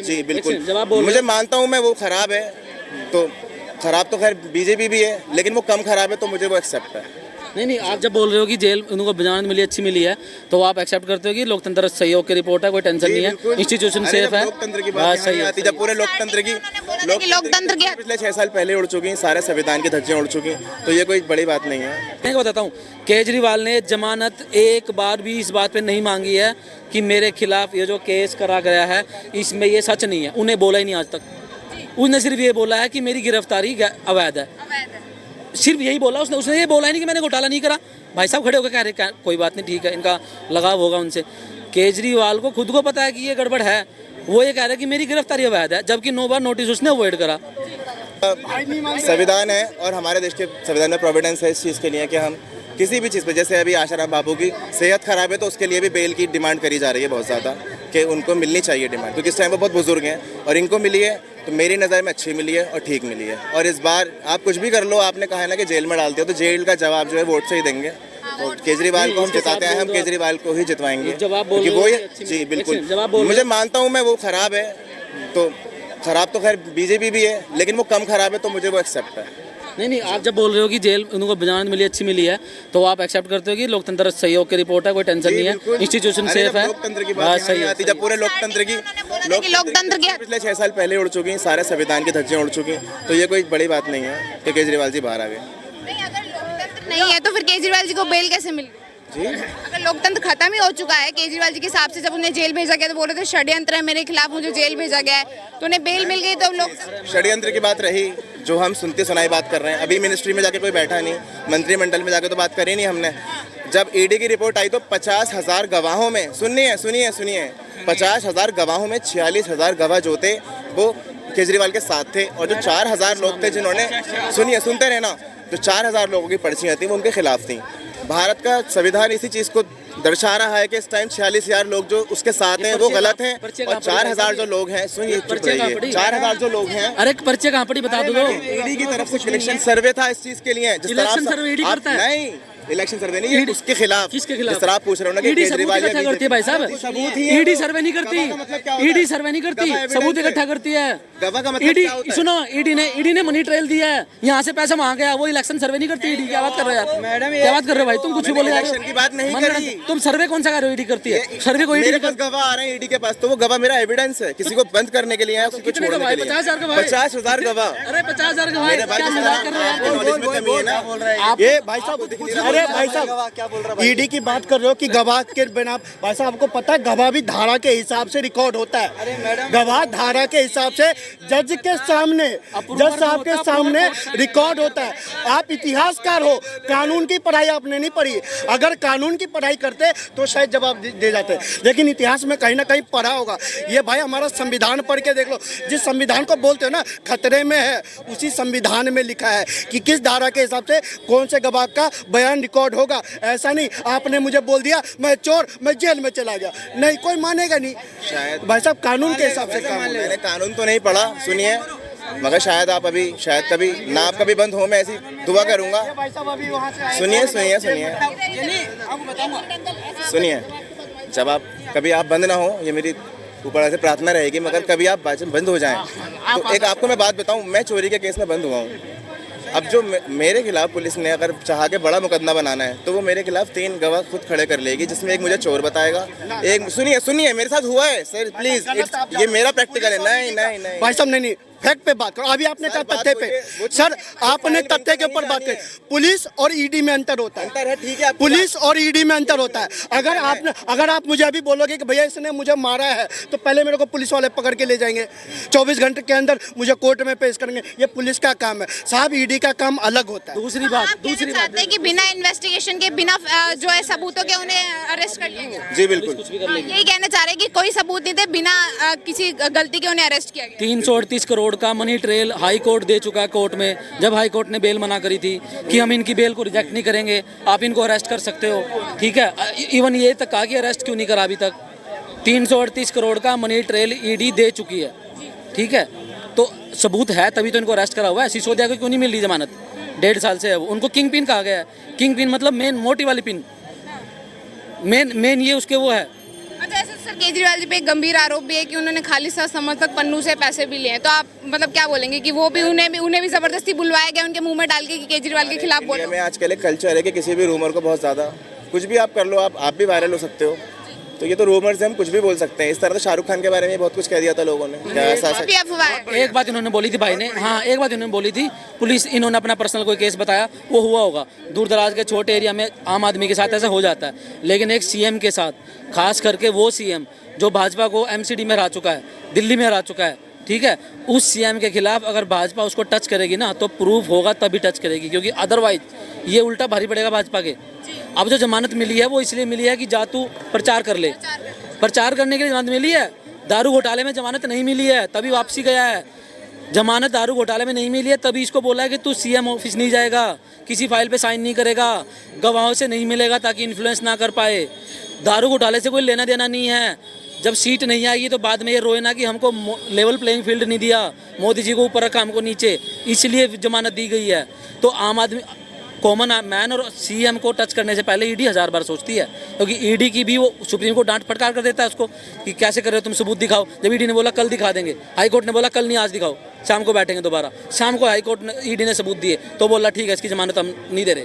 जी बिल्कुल, मुझे मानता हूँ मैं वो खराब है, तो खराब तो खैर बीजेपी भी है, लेकिन वो कम खराब है तो मुझे वो एक्सेप्ट है। नहीं, आप जब बोल रहे हो कि जेल उनको जमानत मिली अच्छी मिली है, तो आप एक्सेप्ट करते हो कि लोकतंत्र सहयोग की रिपोर्ट है, कोई टेंशन नहीं है, इंस्टीट्यूशन सेफ है। लोकतंत्र की बात सही आती, जब पूरे लोकतंत्र की पिछले 6 साल पहले उड़ चुकी, सारे संविधान की धज्जियां उड़ चुकी, तो ये कोई बड़ी बात नहीं है। मैं बताता हूँ, केजरीवाल ने जमानत एक बार भी इस बात पे नहीं मांगी है कि मेरे खिलाफ ये जो केस करा गया है इसमें ये सच नहीं है, उन्हें बोला ही नहीं आज तक। उसने सिर्फ ये बोला है कि मेरी गिरफ्तारी अवैध है, सिर्फ यही बोला उसने ये बोला ही नहीं कि मैंने घोटाला नहीं करा। भाई साहब खड़े होकर कह रहे कोई बात नहीं, ठीक है, इनका लगाव होगा उनसे। केजरीवाल को खुद को पता है कि ये गड़बड़ है, वो ये कह रहा है कि मेरी गिरफ्तारी अवैध है, जबकि 9 बार नोटिस उसने अवॉइड करा। संविधान है और हमारे देश के संविधान में प्रोविडेंस है इस चीज़ के लिए कि हम किसी भी चीज़ पे, जैसे अभी आशाराम बाबू की सेहत खराब है तो उसके लिए भी बेल की डिमांड करी जा रही है बहुत ज़्यादा, कि उनको मिलनी चाहिए डिमांड, क्योंकि इस टाइम वो बहुत बुजुर्ग हैं और इनको मिली है तो मेरी नज़र में अच्छी मिली है और ठीक मिली है। और इस बार आप कुछ भी कर लो, आपने कहा है ना कि जेल में डालते हो, तो जेल का जवाब जो है वोट से ही देंगे। तो केजरीवाल को हम जिताते हैं, हम केजरीवाल को ही जितवाएंगे, क्योंकि वो जी बिल्कुल, मुझे मानता हूँ मैं वो खराब है, तो खराब तो खैर बीजेपी भी है, लेकिन वो कम खराब है तो मुझे वो एक्सेप्ट है। नहीं, आप जब बोल रहे हो कि जेल उनको जमानत मिली अच्छी मिली है, तो आप एक्सेप्ट करते हो कि लोकतंत्र सहयोग की रिपोर्ट है, कोई टेंशन नहीं है, इंस्टीट्यूशन सेफ है। लोकतंत्र की बात आती, जब पूरे लोकतंत्र की पिछले 6 साल पहले उड़ चुकी, सारे संविधान की धज्जियां उड़ चुकी, तो ये कोई बड़ी बात नहीं है कि केजरीवाल जी बाहर आ गए। नहीं है तो फिर केजरीवाल जी को बेल कैसे मिल गई? जी, अगर लोकतंत्र खत्म ही हो चुका है केजरीवाल जी के हिसाब से, जब उन्हें जेल भेजा गया तो बोल रहे थे षड्यंत्र है मेरे खिलाफ, मुझे जेल भेजा गया है, तो उन्हें बेल मिल गई, तो लोग षड्यंत्र की बात रही जो हम सुनते सुनाई बात कर रहे हैं। अभी मिनिस्ट्री में जाके कोई बैठा नहीं, मंत्रिमंडल में जाके तो बात करी नहीं हमने। जब ईडी की रिपोर्ट आई तो 50,000 गवाहों में, सुनिए 50,000 गवाहों में 46,000 गवाह जो थे वो केजरीवाल के साथ थे, और जो 4,000 लोग थे जिन्होंने, सुनते रहना, जो 4,000 लोगों की पर्चियाँ थी वो उनके खिलाफ थी। भारत का संविधान इसी चीज़ को दर्शा रहा है कि इस टाइम 46,000 लोग जो उसके साथ हैं वो गलत हैं, और 4,000 जो लोग हैं, सुनिए 4,000 जो लोग हैं, अरे पर्चे कहाँ पड़ी बता दो। ईडी की तरफ से इलेक्शन सर्वे था इस चीज़ के लिए, जिस तरह नहीं इलेक्शन सर्वे नहीं है उसके खिलाफ, किसके खिलाफ? जिस तरह आप पूछ रहे हो ना कि केजरीवाल इकट्ठा करती है भाई साहब, ईडी सर्वे नहीं करती, ईडी सर्वे नहीं करती, सबूत इकट्ठा करती है। गवाह का मतलब क्या होता है? सुनो, ईडी ने मनी ट्रेल दिया है, यहाँ से पैसा मांग गया, वो इलेक्शन सर्वे नहीं करती ईडी। क्या बात कर रहे हो यार, मैडम क्या बात कर रहे हो भाई, तुम कुछ भी बोले इलेक्शन की बात नहीं करी, तुम सर्वे कौन सा कर रहे हो? ईडी करती है सर्वे को, मेरे पास गवाह आ रहे हैं ईडी के पास, तो वो गवाह मेरा एविडेंस है, किसी को बंद करने के लिए है, उसको छोड़ने के लिए। 50,000 गवाह, अरे 50,000 गवाह, क्या मजाक कर रहे हो आप? ये भाई साहब, अरे भाई साहब ईडी की बात कर रहे हो कि गवाह के बिना, भाई साहब आपको पता है गवाह भी धारा के हिसाब से रिकॉर्ड होता है, गवाह धारा के हिसाब से जज के सामने, जज साहब के सामने रिकॉर्ड होता है। आप इतिहासकार हो, कानून की पढ़ाई आपने नहीं पढ़ी, अगर कानून की पढ़ाई करते तो शायद जवाब दे जाते, लेकिन इतिहास में कहीं ना कहीं पढ़ा होगा। ये भाई हमारा संविधान पढ़ के देख लो, जिस संविधान को बोलते हो ना खतरे में है, उसी संविधान में लिखा है कि किस धारा के हिसाब से कौन से गवाह का बयान रिकॉर्ड होगा। ऐसा नहीं आपने मुझे बोल दिया मैं चोर, मैं जेल में चला गया, नहीं कोई मानेगा नहीं। शायद भाई साहब कानून के हिसाब से काम, मैंने कानून तो नहीं पढ़ा, सुनिए, मगर शायद आप अभी, शायद कभी ना आप कभी बंद हो, मैं ऐसी दुआ करूंगा। सुनिए, जब आप कभी आप बंद ना हो, ये मेरी ऊपर से प्रार्थना रहेगी, मगर कभी आप बंद हो जाएं तो एक आपको मैं बात बताऊं, मैं चोरी के केस में बंद हुआ हूँ। अब जो मेरे खिलाफ पुलिस ने अगर चाह के बड़ा मुकदमा बनाना है तो वो मेरे खिलाफ 3 गवाह खुद खड़े कर लेगी, जिसमें एक मुझे चोर बताएगा, एक सुनिए मेरे साथ हुआ है सर, प्लीज, ये मेरा प्रैक्टिकल है। नहीं भाई साहब नहीं, फैक्ट पे बात करो। अभी आपने कहा तथ्य पे, सर आपने तथ्य के ऊपर बात करी। पुलिस और ईडी में अंतर होता है, ठीक है, पुलिस और ईडी में अंतर होता है। अगर आप मुझे अभी बोलोगे कि भैया इसने मुझे मारा है, तो पहले मेरे को पुलिस वाले पकड़ के ले जाएंगे, 24 घंटे के अंदर मुझे कोर्ट में पेश करेंगे, ये पुलिस का काम है साहब, ईडी का काम अलग होता है। दूसरी बात चाहते हैं कि बिना इन्वेस्टिगेशन के, बिना जो है सबूतों के उन्हें अरेस्ट कर लिया गया। जी बिल्कुल, यही कहना चाह रहे हैं कि कोई सबूत नहीं थे, बिना किसी गलती के उन्हें अरेस्ट किया गया। 338 करोड़ का मनी ट्रेल हाई कोर्ट दे चुका है कोर्ट में, जब हाई कोर्ट ने बेल मना करी थी कि हम इनकी बेल को रिजेक्ट नहीं करेंगे, आप इनको अरेस्ट कर सकते हो, ठीक है, इवन ये तक कहा कि अरेस्ट क्यों नहीं करा अभी तक। 338 करोड़ का मनी ट्रेल ईडी दे चुकी है, ठीक है, तो सबूत है तभी तो इनको अरेस्ट करा हुआ है। सिसोदिया को क्यों नहीं मिल रही जमानत? 1.5 साल से है, उनको किंग पिन कहा गया है। किंग पिन मतलब मेन मोटी वाली पिन, मेन ये उसके वो है। अच्छा, ऐसे केजरीवाल जी पे एक गंभीर आरोप भी है कि उन्होंने खालिस्तान समर्थक पन्नू से पैसे भी लिए हैं। तो आप मतलब क्या बोलेंगे कि वो भी उन्हें भी जबरदस्ती बुलवाया गया उनके मुंह में डाल के कि केजरीवाल के खिलाफ बोलो? इंडिया में आजकल एक कल्चर है कि किसी भी रूमर को बहुत ज़्यादा कुछ भी आप कर लो, आप भी वायरल हो सकते हो। तो ये तो रूमर्स है, हम कुछ भी बोल सकते हैं। इस तरह तो शाहरुख खान के बारे में बहुत कुछ कह दिया था लोगों ने। क्या ऐसा काफी अफवाह है। एक बात इन्होंने बोली थी भाई ने, हाँ एक बात इन्होंने बोली थी, पुलिस इन्होंने अपना पर्सनल कोई केस बताया, वो हुआ होगा। दूर दराज के छोटे एरिया में आम आदमी के साथ ऐसा हो जाता है, लेकिन एक सीएम के साथ, खास करके वो सीएम जो भाजपा को एमसीडी में हरा चुका है, दिल्ली में हरा चुका है, ठीक है, उस सीएम के खिलाफ अगर भाजपा उसको टच करेगी ना तो प्रूफ होगा तभी टच करेगी, क्योंकि अदरवाइज ये उल्टा भारी पड़ेगा भाजपा के। अब जो जमानत मिली है वो इसलिए मिली है कि जा तू प्रचार कर ले, प्रचार करने के लिए जमानत मिली है। दारू घोटाले में जमानत नहीं मिली है तभी वापसी गया है। जमानत दारू घोटाले में नहीं मिली है तभी इसको बोला है कि तू सीएम ऑफिस नहीं जाएगा, किसी फाइल पे साइन नहीं करेगा, गवाहों से नहीं मिलेगा ताकि इन्फ्लुएंस ना कर पाए। दारू घोटाले से कोई लेना देना नहीं है। जब सीट नहीं आएगी तो बाद में ये रोए ना कि हमको लेवल प्लेइंग फील्ड नहीं दिया, मोदी जी को ऊपर रखा हमको नीचे, इसलिए जमानत दी गई है। तो आम आदमी, कॉमन मैन और सीएम को टच करने से पहले ईडी 1000 बार सोचती है, क्योंकि ईडी की भी वो सुप्रीम कोर्ट डांट फटकार कर देता है उसको कि कैसे कर रहे हो तुम, सबूत दिखाओ। जब ईडी ने बोला कल दिखा देंगे, हाई कोर्ट ने बोला कल नहीं आज दिखाओ, शाम को बैठेंगे दोबारा, शाम को हाई कोर्ट ने ईडी ने सबूत दिए तो बोला ठीक है इसकी जमानत हम नहीं दे रहे।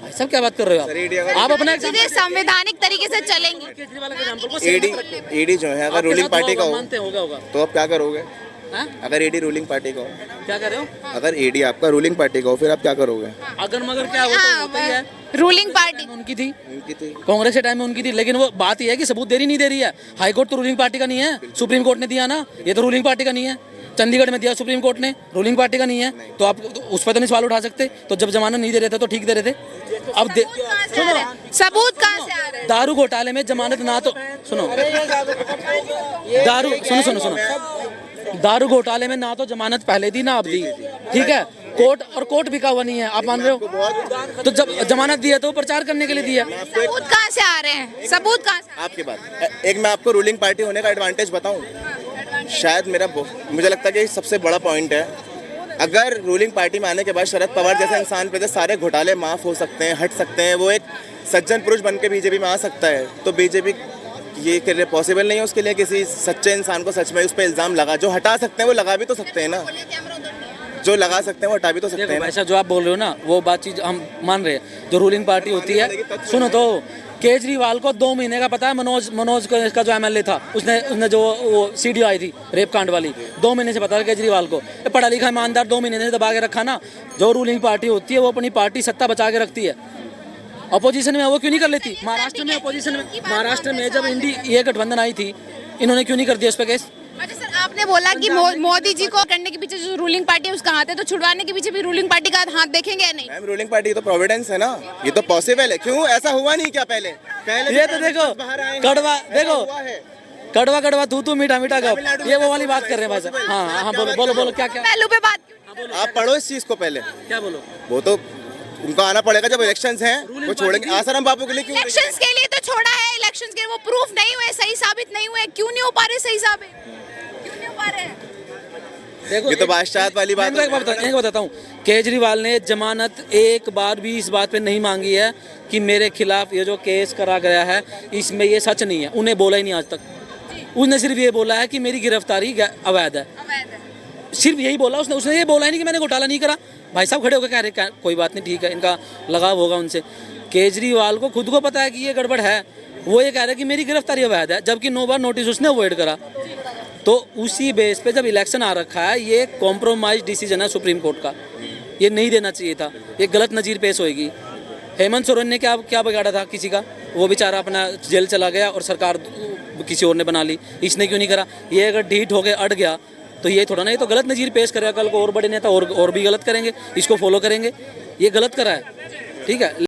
भाई साहब क्या बात कर रहे हो आप अपना सीधे संवैधानिक तरीके से चलेंगे। केजरीवाल के एग्जांपल को ईडी जो है अगर रूलिंग पार्टी का हो मानते होगा तो आप क्या करोगे? हाँ? अगर ईडी रूलिंग पार्टी का हो, क्या कर रहे हो? अगर ईडी आपका रूलिंग पार्टी का हो फिर आप क्या करोगे? अगर मगर क्या होता ही है, रूलिंग पार्टी उनकी थी, उनकी थी। कांग्रेस के टाइम में उनकी थी, लेकिन वो बात ये है कि सबूत दे रही नहीं दे रही है। हाई कोर्ट तो रूलिंग पार्टी का नहीं है, सुप्रीम कोर्ट ने दिया ना, ये तो रूलिंग पार्टी का नहीं है। चंडीगढ़ में दिया सुप्रीम कोर्ट ने, रूलिंग पार्टी का नहीं है, तो आप उस पर तो नहीं सवाल उठा सकते। तो जब जमानत नहीं दे रहे थे तो ठीक दे रहे थे। अब सबूत कहाँ से आ रहे हैं? दारू घोटाले में जमानत ना तो सुनो, सुनो दारू घोटाले में ना तो जमानत पहले दी ना अब दी, ठीक है। कोर्ट बिका हुआ नहीं है, आप मान रहे हो? तो जब जमानत दी है तो प्रचार करने के लिए दी है। सबूत कहाँ से आ रहे हैं? सबूत कहाँ से? आपकी बात एक, मैं आपको रूलिंग पार्टी होने का एडवांटेज बताऊं, शायद मुझे लगता है कि सबसे बड़ा पॉइंट है। अगर रूलिंग पार्टी में आने के बाद शरद पवार जैसे इंसान पे सारे घोटाले माफ़ हो सकते हैं, हट सकते हैं, वो एक सज्जन पुरुष बन के बीजेपी में आ सकता है, तो बीजेपी ये के लिए पॉसिबल नहीं है उसके लिए किसी सच्चे इंसान को सच में उस पर इल्ज़ाम लगा। जो हटा सकते हैं वो लगा भी तो सकते हैं ना, जो लगा सकते हैं वो हटा भी तो सकते हैं ना। ऐसा जो आप बोल रहे हो ना वो बात चीज हम मान रहे हैं। जो रूलिंग पार्टी होती है, सुनो तो केजरीवाल को 2 महीने का पता है। मनोज का जो एमएलए था उसने जो वो सीडी आई थी रेप कांड वाली, 2 महीने से पता है केजरीवाल को। पढ़ा लिखा ईमानदार 2 महीने से दबा के रखा ना। जो रूलिंग पार्टी होती है वो अपनी पार्टी सत्ता बचा के रखती है। अपोजिशन में वो क्यों नहीं कर लेती? महाराष्ट्र में अपोजिशन में, महाराष्ट्र में जब ये गठबंधन आई थी इन्होंने क्यों नहीं कर दिया उस पर केस? अच्छा सर, आपने बोला कि मोदी जी को करने के पीछे जो रूलिंग पार्टी है उसका हाथ है, तो छुड़वाने के पीछे भी रूलिंग पार्टी का हाथ देखेंगे या नहीं? मैम रूलिंग पार्टी तो प्रोविडेंस है ना, ये तो पॉसिबल है। क्यों ऐसा हुआ नहीं क्या पहले ये तो देखो कड़वा, देखो कड़वा तू मीठा गप, ये वो वाली बात कर रहे हैं भाई साहब। हाँ बोलो क्या पहलू पे बात क्यों? आप पढ़ो इस चीज को पहले, क्या बोलो? वो तो उनको आना पड़ेगा जब इलेक्शंस हैं, वो छोड़ेंगे। आसाराम बापू के लिए क्यों? इलेक्शंस के लिए तो छोड़ा है, इलेक्शंस के वो प्रूफ नहीं हुए, सही साबित नहीं हुए। क्यों नहीं हो पा रहे सही साबित? क्यों नहीं हो पा रहे? देखो ये तो बादशाहत वाली बात है। एक बताता हूँ, केजरीवाल ने जमानत एक बार भी इस बात पे नहीं मांगी है कि मेरे खिलाफ ये जो केस करा गया है इसमें ये सच नहीं है। उन्हें बोला ही नहीं आज तक। उसने सिर्फ ये बोला है कि मेरी गिरफ्तारी अवैध है, सिर्फ यही बोला उसने ये बोला ही नहीं कि मैंने घोटाला नहीं करा। भाई साहब खड़े होकर कह रहे कोई बात नहीं, ठीक है, इनका लगाव होगा उनसे। केजरीवाल को खुद को पता है कि ये गड़बड़ है, वो ये कह रहा है कि मेरी गिरफ्तारी अवैध है, जबकि 9 बार नोटिस उसने अवॉइड करा। तो उसी बेस पे जब इलेक्शन आ रखा है, ये कॉम्प्रोमाइज डिसीजन है सुप्रीम कोर्ट का, ये नहीं देना चाहिए था, ये गलत नज़ीर पेश होएगी। हेमंत सोरेन ने क्या बिगाड़ा था किसी का? वो बेचारा अपना जेल चला गया और सरकार किसी और ने बना ली। इसने क्यों नहीं करा? ये अगर ढीठ हो गया, अड़ गया, तो ये थोड़ा ना, ये तो गलत नज़ीर पेश करेगा। कल को और बड़े नेता और भी गलत करेंगे, इसको फॉलो करेंगे। ये गलत करा है, ठीक है।